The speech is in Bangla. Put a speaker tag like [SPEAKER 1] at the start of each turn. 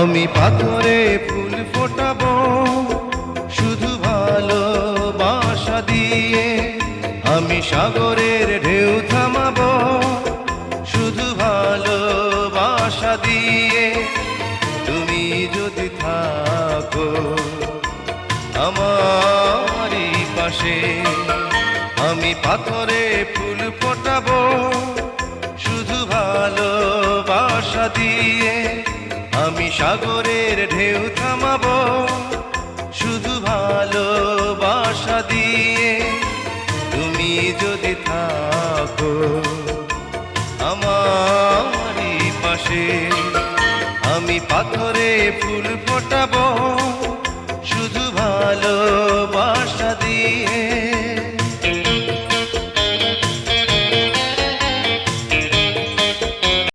[SPEAKER 1] আমি পাথরে ফুল ফোটাবো শুধু ভালোবাসা দিয়ে, আমি সাগরের ঢেউ থামাবো শুধু ভালোবাসা দিয়ে। তুমি যদি থাকো আমারই পাশে, আমি পাথরে ফুল ফোটাবো শুধু ভালোবাসা দিয়ে, আমি সাগরের ঢেউ থামাবো শুধু ভালোবাসা দিয়ে। তুমি যদি থাকো আমারই পাশে, আমি পাথরে ফুল ফোটাবো